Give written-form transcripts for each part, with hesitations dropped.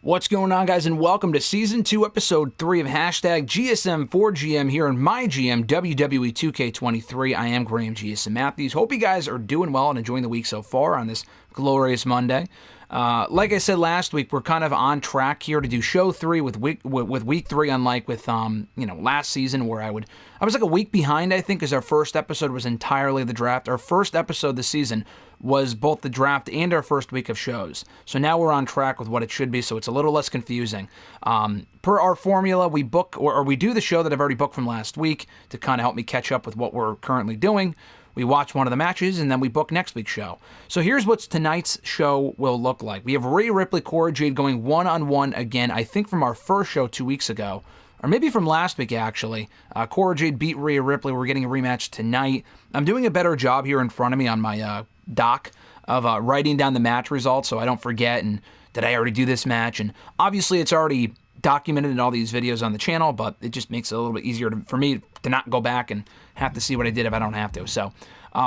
What's going on, guys, and welcome to Season 2, Episode 3 of Hashtag GSM4GM here in MyGM WWE 2K23. I am Graham GSM Matthews. Hope you guys are doing well and enjoying the week so far on this glorious Monday. Like I said last week, we're kind of on track here to do Show 3 with week 3, unlike with last season where I was like a week behind, I think, because our first episode was entirely the draft. Our first episode this season was both the draft and our first week of shows. So now we're on track with what it should be, so it's a little less confusing. Per our formula, we book or we do the show that I've already booked from last week to kind of help me catch up with what we're currently doing. We watch one of the matches, and then we book next week's show. So here's what tonight's show will look like. We have Rhea Ripley, Cora Jade going one-on-one again, I think from our first show 2 weeks ago, or maybe from last week, actually. Cora Jade beat Rhea Ripley. We're getting a rematch tonight. I'm doing a better job here in front of me on my doc of writing down the match results so I don't forget, and did I already do this match? And obviously it's already documented in all these videos on the channel, but it just makes it a little bit easier for me to not go back and have to see what I did if I don't have to. So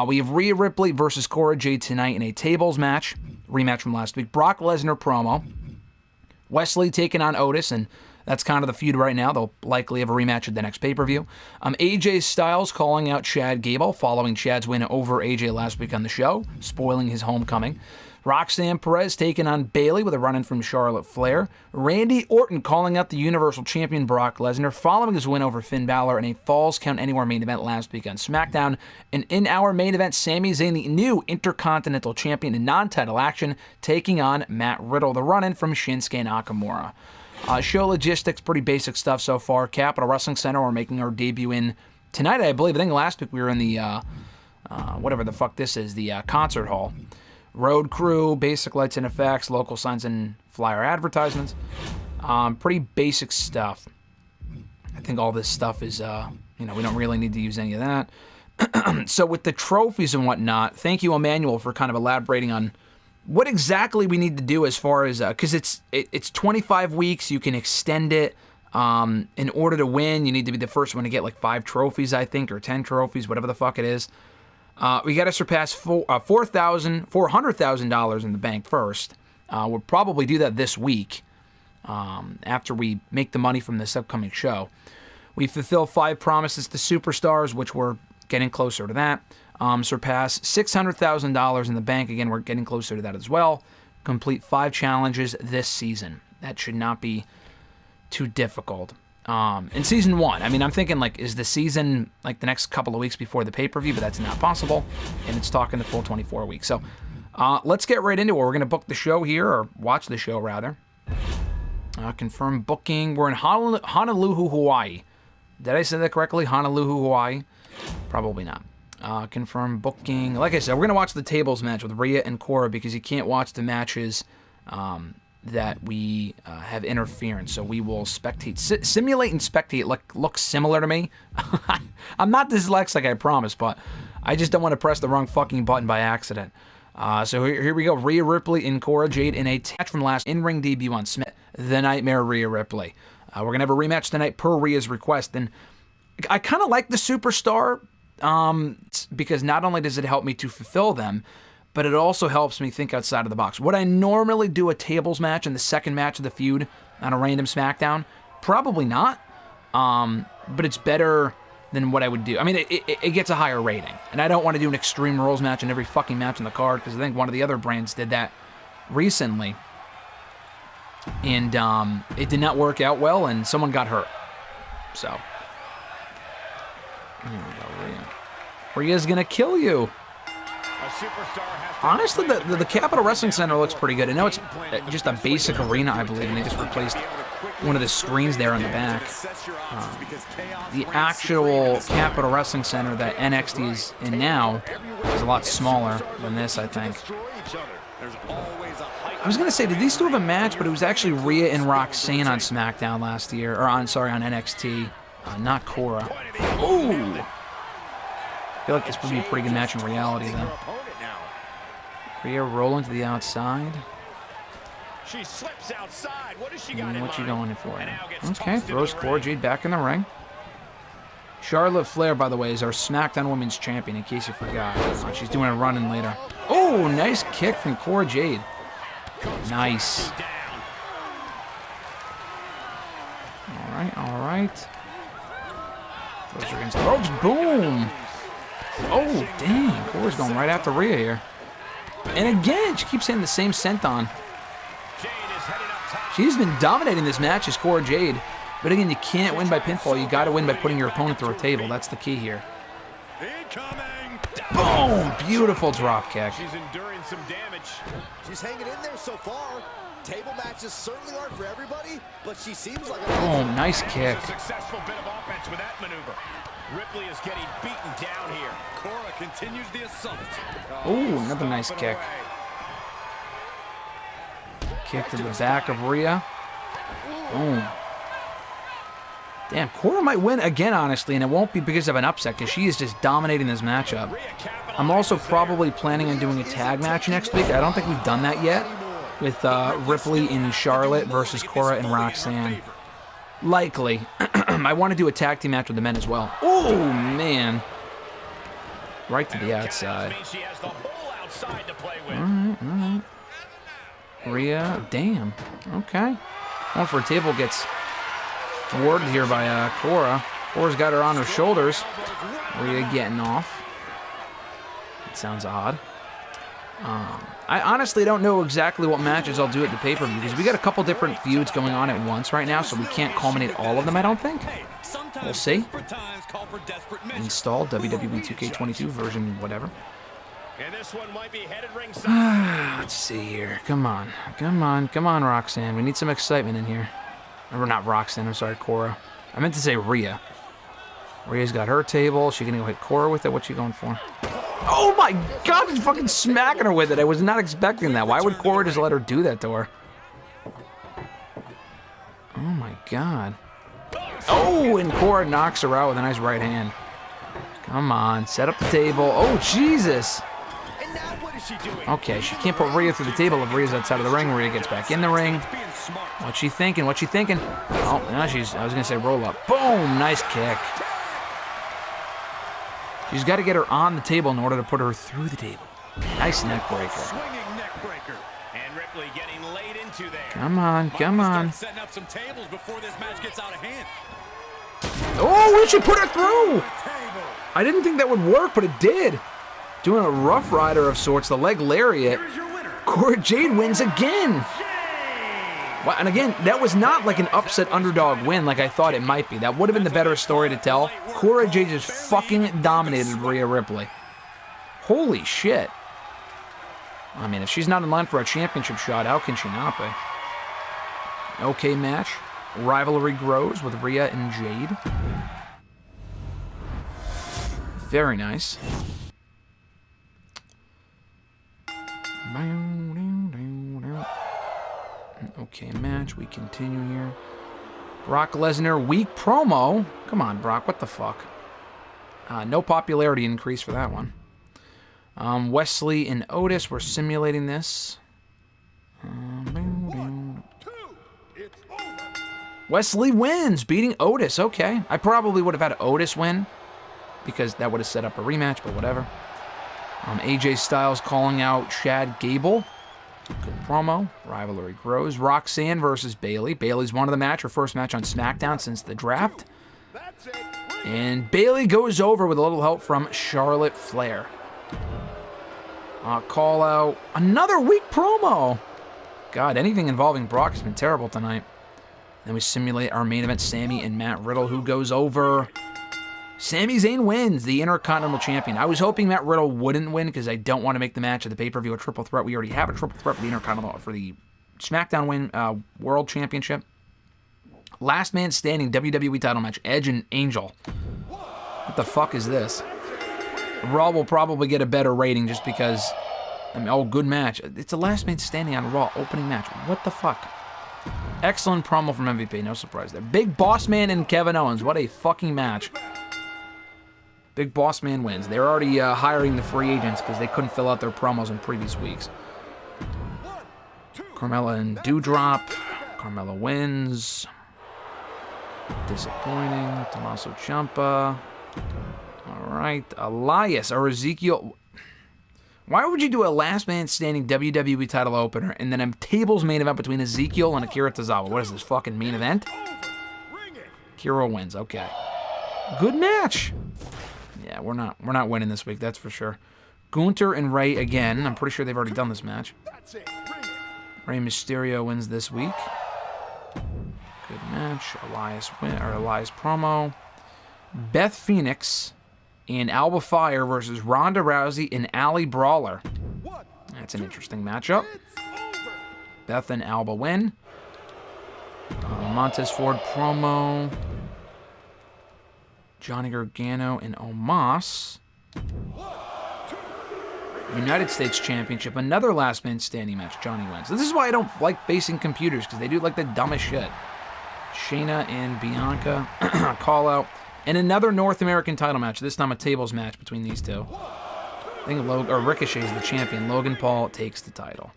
we have Rhea Ripley versus Cora Jade tonight in a tables match, rematch from last week. Brock Lesnar promo. Wesley taking on Otis, and that's kind of the feud right now. They'll likely have a rematch at the next pay-per-view. AJ Styles calling out Chad Gable following Chad's win over AJ last week on the show, spoiling his homecoming. Roxanne Perez taking on Bayley with a run-in from Charlotte Flair. Randy Orton calling out the Universal Champion Brock Lesnar following his win over Finn Balor in a Falls Count Anywhere main event last week on SmackDown. And in our main event, Sami Zayn, the new Intercontinental Champion in non-title action, taking on Matt Riddle, the run-in from Shinsuke Nakamura. Show logistics, pretty basic stuff so far. Capital Wrestling Center, we're making our debut in tonight, I believe. I think last week we were in the, whatever the fuck this is, the concert hall. Road crew, basic lights and effects, local signs and flyer advertisements. Pretty basic stuff. I think all this stuff is, we don't really need to use any of that. So with the trophies and whatnot, thank you, Emmanuel, for kind of elaborating on what exactly we need to do as far as, because it's 25 weeks, you can extend it. In order to win, you need to be the first one to get like 5 trophies, I think, or 10 trophies, whatever the fuck it is. We got to surpass $400,000 in the bank first. We'll probably do that this week after we make the money from this upcoming show. We fulfill 5 promises to superstars, which we're getting closer to that. Surpass $600,000 in the bank. Again, we're getting closer to that as well. Complete 5 challenges this season. That should not be too difficult. In Season 1, I mean, I'm thinking, like, is the season, like, the next couple of weeks before the pay-per-view, but that's not possible, and it's talking the full 24 weeks. So, let's get right into it. We're going to book the show here, or watch the show, rather. Confirm booking. We're in Honolulu, Hawaii. Did I say that correctly? Honolulu, Hawaii? Probably not. Confirm booking. Like I said, we're going to watch the tables match with Rhea and Cora because you can't watch the matches that we have interference. So we will spectate. Simulate and spectate look similar to me. I'm not dyslexic, I promise, but I just don't want to press the wrong fucking button by accident. So here we go. Rhea Ripley and Cora Jade in a match from last in-ring debut on Smith, the Nightmare Rhea Ripley. We're going to have a rematch tonight per Rhea's request. And I kind of like the Superstar because not only does it help me to fulfill them, but it also helps me think outside of the box. Would I normally do a tables match in the second match of the feud on a random SmackDown? Probably not, but it's better than what I would do. I mean, it gets a higher rating, and I don't want to do an Extreme Rules match in every fucking match on the card, because I think one of the other brands did that recently, and it did not work out well, and someone got hurt. So, here we go, Rhea. Rhea's gonna kill you. Honestly, the Capital Wrestling Center looks pretty good. I know it's just a basic arena, I believe, and they just replaced one of the screens there in the back. The actual Capital Wrestling Center that NXT is in now is a lot smaller than this, I think. I was going to say, did these two have a match? But it was actually Rhea and Roxanne on SmackDown last year, or on NXT, not Cora. Ooh! I feel like this would be a pretty good match in reality, though. Rhea rolling to the outside. She slips outside. What is she got? What you going for? Okay, throws Cora Jade back in the ring. Charlotte Flair, by the way, is our SmackDown Women's Champion, in case you forgot. She's doing a run-in later. Oh, nice kick from Cora Jade. Nice. all right. Those are against the ropes. Boom. Oh, dang. Cora's going right after Rhea here. And again, she keeps hitting the same senton. She's been dominating this match as Cora Jade. But again, you can't win by pinfall. You got to win by putting your opponent through a table. That's the key here. Boom! Beautiful drop kick. She's enduring some damage. She's hanging in there so far. Table matches certainly aren't for everybody, but she seems like a... Boom! Nice kick. A successful bit of offense with that maneuver. Ripley is getting beaten down here. Cora continues the assault. Oh, another nice kick. Kick to the back of Rhea. Boom. Damn, Cora might win again, honestly, and it won't be because of an upset, because she is just dominating this matchup. I'm also probably planning on doing a tag match next week. I don't think we've done that yet, with Ripley and Charlotte versus Cora and Roxanne. Likely. I want to do a tag team match with the men as well. Oh, man. Right to the outside. All right. Rhea, damn. Okay. Going for a table gets thwarted here by Cora. Cora's got her on her shoulders. Rhea getting off. It sounds odd. I honestly don't know exactly what matches I'll do at the pay-per-view because we got a couple different feuds going on at once right now, so we can't culminate all of them, I don't think. We'll see. Install WWE 2K23 version whatever. And this one might be headed ringside. Let's see here. Come on, Roxanne. We need some excitement in here. Or not Roxanne, I'm sorry, Cora. I meant to say Rhea. Rhea's got her table. She gonna go hit Cora with it? What's she going for? Oh my god, she's fucking smacking her with it. I was not expecting that. Why would Cora just let her do that to her? Oh my god. Oh, and Cora knocks her out with a nice right hand. Come on, set up the table. Oh, Jesus. Okay, she can't put Rhea through the table if Rhea's outside of the ring. Rhea gets back in the ring. What's she thinking? Oh, now I was going to say roll up. Boom, nice kick. She's got to get her on the table in order to put her through the table. Nice neck breaker. Swinging neck breaker. And Ripley getting laid into there. Come on. Setting up some tables before this match gets out of hand. Oh, we should put her through. I didn't think that would work, but it did. Doing a Rough Rider of sorts, the leg lariat. Cora Jade wins again. Wow, and again, that was not like an upset underdog win like I thought it might be. That would have been the better story to tell. Cora Jade just fucking dominated Rhea Ripley. Holy shit. I mean, if she's not in line for a championship shot, how can she not be? Okay match. Rivalry grows with Rhea and Jade. Very nice. Okay, match. We continue here. Brock Lesnar, weak promo. Come on, Brock. What the fuck? No popularity increase for that one. Wesley and Otis were simulating this. Wesley wins, beating Otis. Okay. I probably would have had Otis win because that would have set up a rematch, but whatever. AJ Styles calling out Chad Gable. Good promo. Rivalry grows. Roxanne versus Bayley. Bayley's won of the match, her first match on SmackDown since the draft. And Bayley goes over with a little help from Charlotte Flair. Call out another weak promo. God, anything involving Brock has been terrible tonight. Then we simulate our main event, Sami and Matt Riddle, who goes over. Sami Zayn wins, the Intercontinental Champion. I was hoping Matt Riddle wouldn't win because I don't want to make the match of the pay-per-view a triple threat. We already have a triple threat for the Intercontinental, for the SmackDown World Championship. Last man standing WWE title match, Edge and Angel. What the fuck is this? Raw will probably get a better rating just because, I mean, oh, good match. It's a last man standing on Raw opening match. What the fuck? Excellent promo from MVP, no surprise there. Big Boss Man and Kevin Owens, what a fucking match. Big Boss Man wins. They're already hiring the free agents because they couldn't fill out their promos in previous weeks. Carmella and Doudrop. Carmella wins. Disappointing. Tommaso Ciampa. All right. Elias or Ezekiel. Why would you do a last man standing WWE title opener and then a tables main event between Ezekiel and Akira Tozawa? What is this, fucking main event? Kiro wins. Okay. Good match. Yeah, we're not winning this week, that's for sure. Gunther and Rey again. I'm pretty sure they've already done this match. Rey Mysterio wins this week. Good match. Elias promo. Beth Phoenix and Alba Fire versus Ronda Rousey and Allie Brawler. That's an interesting matchup. Beth and Alba win. Montez Ford promo. Johnny Gargano and Omos. United States Championship. Another last man standing match. Johnny wins. This is why I don't like facing computers, because they do like the dumbest shit. Shayna and Bianca. Call out. And another North American title match. This time a tables match between these two. I think Ricochet is the champion. Logan Paul takes the title.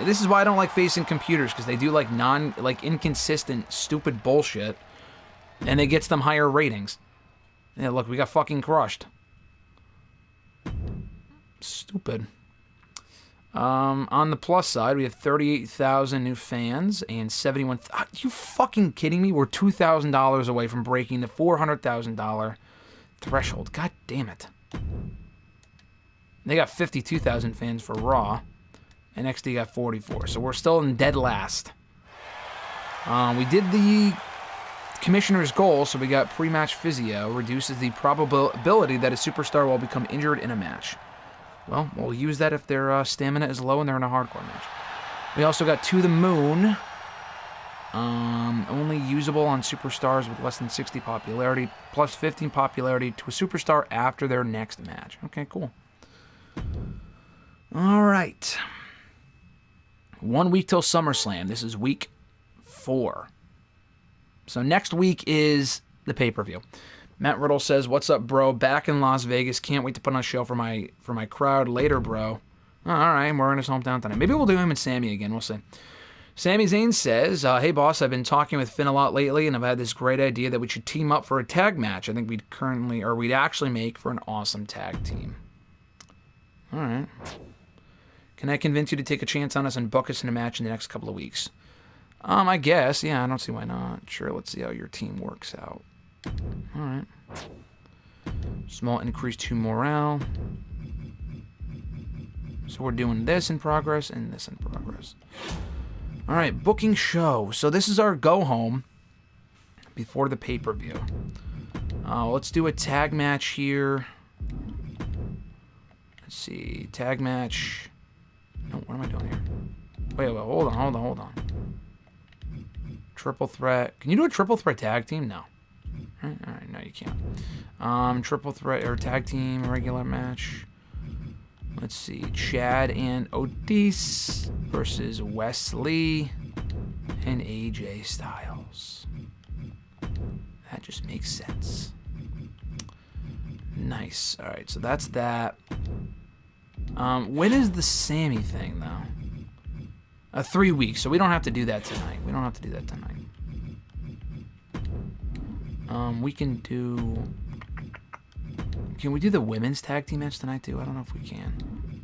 This is why I don't like facing computers, because they do like inconsistent, stupid bullshit, and it gets them higher ratings. Yeah, look, we got fucking crushed. Stupid. On the plus side, we have 38,000 new fans and 71. Are you fucking kidding me? We're $2,000 away from breaking the $400,000 threshold. God damn it. They got 52,000 fans for Raw. NXT got 44. So we're still in dead last. We did the commissioner's goal, so we got pre-match physio. Reduces the probability that a superstar will become injured in a match. Well, we'll use that if their stamina is low and they're in a hardcore match. We also got To the Moon. Only usable on superstars with less than 60 popularity, plus 15 popularity to a superstar after their next match. Okay, cool. All right. 1 week till SummerSlam. This is week 4. So next week is the pay-per-view. Matt Riddle says, "What's up, bro? Back in Las Vegas. Can't wait to put on a show for my crowd later, bro." Oh, all right, we're in his hometown tonight. Maybe we'll do him and Sami again. We'll see. Sami Zayn says, "Hey, boss, I've been talking with Finn a lot lately, and I've had this great idea that we should team up for a tag match. I think we'd actually make for an awesome tag team." All right. "Can I convince you to take a chance on us and book us in a match in the next couple of weeks?" I guess. Yeah, I don't see why not. Sure, let's see how your team works out. All right. Small increase to morale. So we're doing this in progress and this in progress. All right, booking show. So this is our go-home before the pay-per-view. Let's do a tag match here. Let's see. Tag match. No, what am I doing here? Wait, hold on. Triple threat. Can you do a triple threat tag team? No. All right, no, you can't. Triple threat or tag team regular match. Let's see. Chad and Otis versus Wesley and AJ Styles. That just makes sense. Nice. All right, so that's that. When is the Sami thing, though? 3 weeks, so we don't have to do that tonight. We can do... Can we do the women's tag team match tonight, too? I don't know if we can.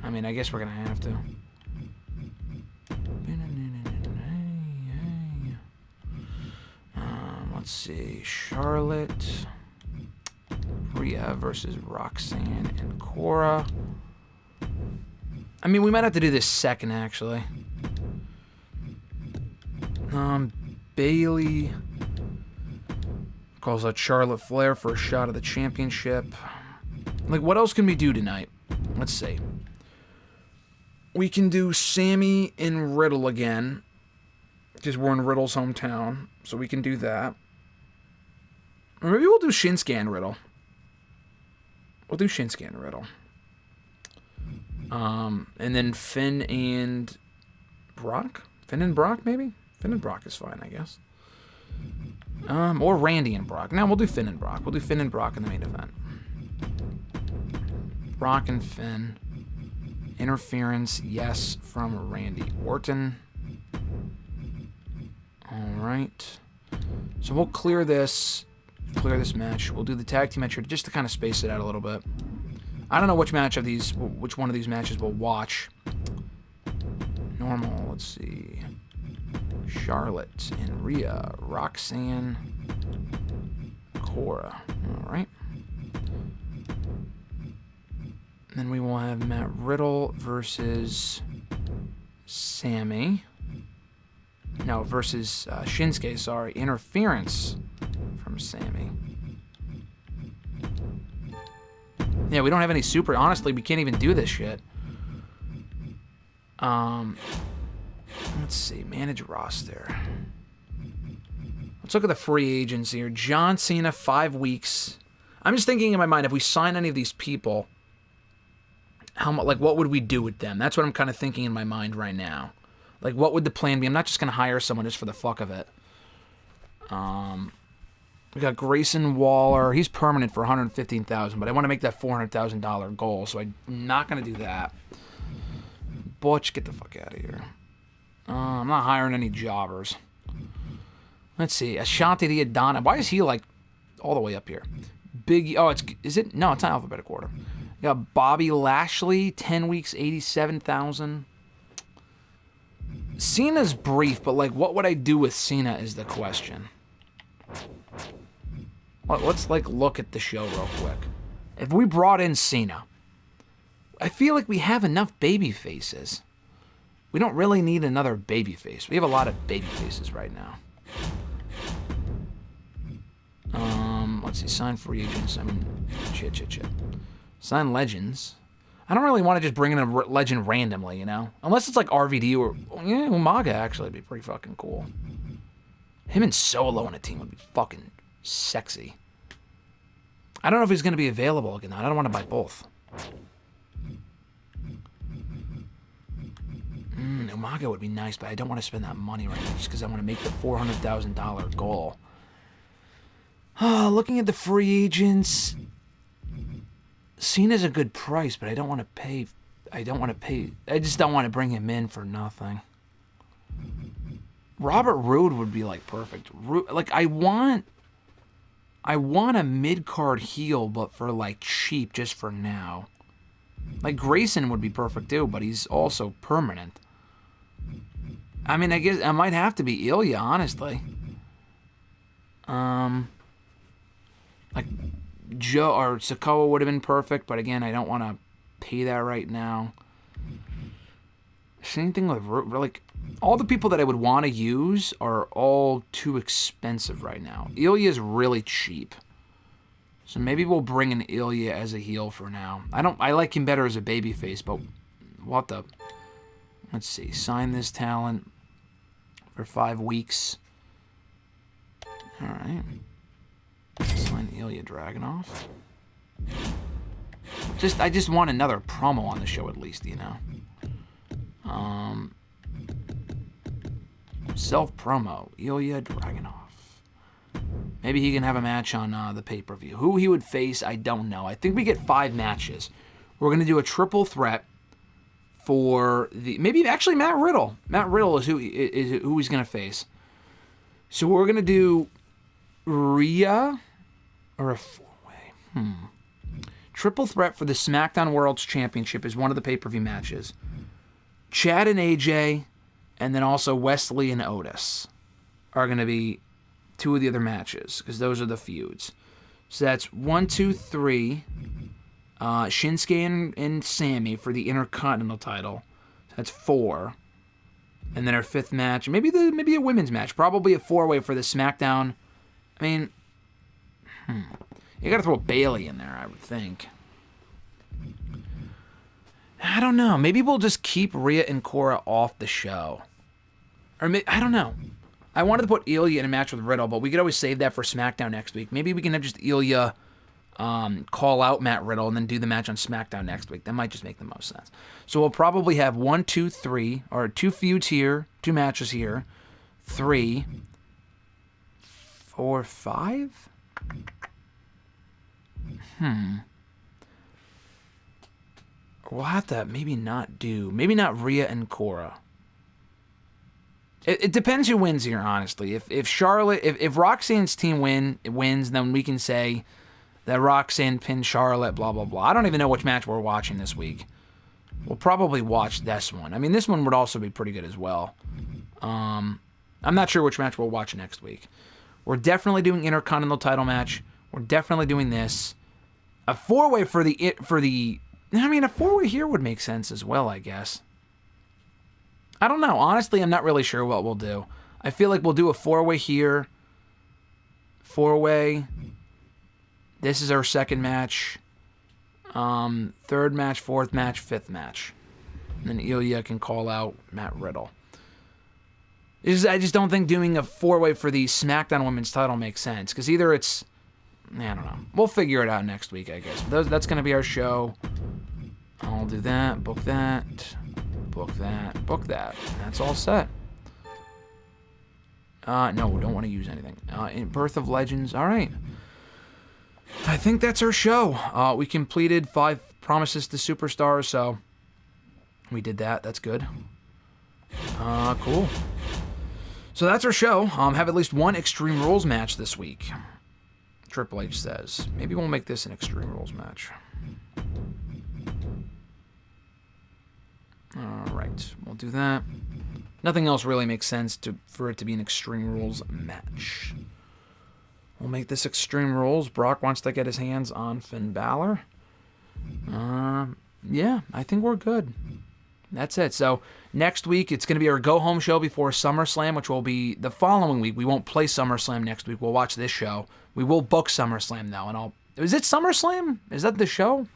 I mean, I guess we're going to have to. Let's see. Charlotte. Rhea versus Roxanne and Cora. I mean, we might have to do this second, actually. Bailey calls out Charlotte Flair for a shot at the championship. Like, what else can we do tonight? Let's see. We can do Sami and Riddle again, because we're in Riddle's hometown, so we can do that. Or maybe we'll do Shinsuke and Riddle. We'll do Shinsuke and Riddle. And then Finn and Brock? Finn and Brock, maybe? Finn and Brock is fine, I guess. Or Randy and Brock. No, we'll do Finn and Brock. We'll do Finn and Brock in the main event. Brock and Finn. Interference, yes, from Randy Orton. Alright. So we'll clear this match. We'll do the tag team match here just to kind of space it out a little bit. I don't know which one of these matches we'll watch. Normal, let's see. Charlotte and Rhea, Roxanne, Cora. All right. And then we will have Matt Riddle versus Sami. No, versus Shinsuke, sorry. Interference from Sami. Yeah, we don't have any super... Honestly, we can't even do this shit. Let's see. Manage roster. Let's look at the free agents here. John Cena, 5 weeks. I'm just thinking in my mind, if we sign any of these people, how much, like, what would we do with them? That's what I'm kind of thinking in my mind right now. Like, what would the plan be? I'm not just going to hire someone just for the fuck of it. We got Grayson Waller. He's permanent for $115,000, but I want to make that $400,000 goal, so I'm not going to do that. Butch, get the fuck out of here. I'm not hiring any jobbers. Let's see. Ashanti the Adana. Why is he, like, all the way up here? Big... Oh, is it? No, it's not alphabetical order. We got Bobby Lashley, 10 weeks, $87,000. Cena's brief, but, like, what would I do with Cena is the question. Let's, like, look at the show real quick. If we brought in Cena, I feel like we have enough baby faces. We don't really need another baby face. We have a lot of baby faces right now. Let's see. Sign free agents. I mean, shit. Sign legends. I don't really want to just bring in a legend randomly, you know? Unless it's like RVD or... Yeah, Umaga actually would be pretty fucking cool. Him and Solo on a team would be fucking sexy. I don't know if he's going to be available again. I don't want to buy both. Umaga would be nice, but I don't want to spend that money right now just because I want to make the $400,000 goal. Looking at the free agents... Cena's a good price, but I don't want to pay... I just don't want to bring him in for nothing. Robert Roode would be, like, perfect. Like, I want a mid-card heel, but for, like, cheap just for now. Like, Grayson would be perfect, too, but he's also permanent. I mean, I guess I might have to be Ilya, honestly. Like, Joe or Sikoa would have been perfect, but again, I don't want to pay that right now. Same thing with, like, all the people that I would want to use are all too expensive right now. Ilya is really cheap. So maybe we'll bring in Ilya as a heel for now. I like him better as a babyface, but what the... Let's see. Sign this talent for 5 weeks. Alright. Sign Ilya Dragunov. I just want another promo on the show at least, you know. Self-promo. Ilya Dragunov. Maybe he can have a match on the pay-per-view. Who he would face, I don't know. I think we get 5 matches. We're going to do a triple threat for the... Maybe actually Matt Riddle. Matt Riddle is who he's going to face. So we're going to do Rhea or a 4-way. Triple threat for the SmackDown World's Championship is one of the pay-per-view matches. Chad and AJ, and then also Wesley and Otis are going to be 2 of the other matches, because those are the feuds. So that's 1, 2, 3. Shinsuke and Sami for the Intercontinental title. That's 4. And then our 5th match, maybe a women's match. Probably a 4-way for the SmackDown. I mean, you got to throw Bayley in there, I would think. I don't know. Maybe we'll just keep Rhea and Cora off the show. Or I don't know. I wanted to put Ilya in a match with Riddle, but we could always save that for SmackDown next week. Maybe we can have just Ilya call out Matt Riddle and then do the match on SmackDown next week. That might just make the most sense. So we'll probably have 1, 2, 3, or 2 feuds here, 2 matches here, 3, 4, 5? We'll have to maybe not Rhea and Cora. It depends who wins here, honestly. If Charlotte, if Roxanne's team wins, then we can say that Roxanne pinned Charlotte, blah, blah, blah. I don't even know which match we're watching this week. We'll probably watch this one. I mean, this one would also be pretty good as well. I'm not sure which match we'll watch next week. We're definitely doing Intercontinental title match. We're definitely doing this. A 4-way for the. I mean, a 4-way here would make sense as well, I guess. I don't know. Honestly, I'm not really sure what we'll do. I feel like we'll do a 4-way here. 4-way. This is our second match. Third match, fourth match, fifth match. And then Ilya can call out Matt Riddle. I just don't think doing a 4-way for the SmackDown Women's title makes sense. Because either it's... I don't know. We'll figure it out next week, I guess. That's going to be our show. I'll do that, book that, book that, book that. That's all set. No, we don't want to use anything. In Birth of Legends, all right. I think that's our show. We completed 5 promises to superstars, so we did that. That's good. Cool. So that's our show. Have at least one Extreme Rules match this week. Triple H says. Maybe we'll make this an Extreme Rules match. Alright, we'll do that. Nothing else really makes sense for it to be an Extreme Rules match. We'll make this Extreme Rules. Brock wants to get his hands on Finn Balor. Yeah, I think we're good. That's it. So next week, it's going to be our go-home show before SummerSlam, which will be the following week. We won't play SummerSlam next week. We'll watch this show. We will book SummerSlam, though. And is it SummerSlam? Is that the show?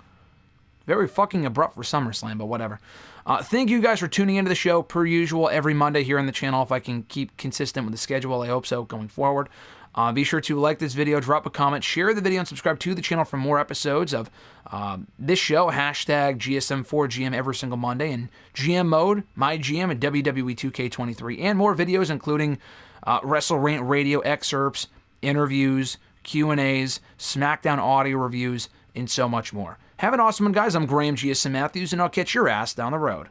Very fucking abrupt for SummerSlam, but whatever. Thank you guys for tuning into the show, per usual, every Monday here on the channel. If I can keep consistent with the schedule, I hope so going forward. Be sure to like this video, drop a comment, share the video, and subscribe to the channel for more episodes of this show, hashtag GSM4GM every single Monday, and GM Mode, MyGM, and WWE 2K23, and more videos, including WrestleRant radio excerpts, interviews, Q&As, SmackDown audio reviews, and so much more. Have an awesome one, guys. I'm Graham GSM Matthews, and I'll catch your ass down the road.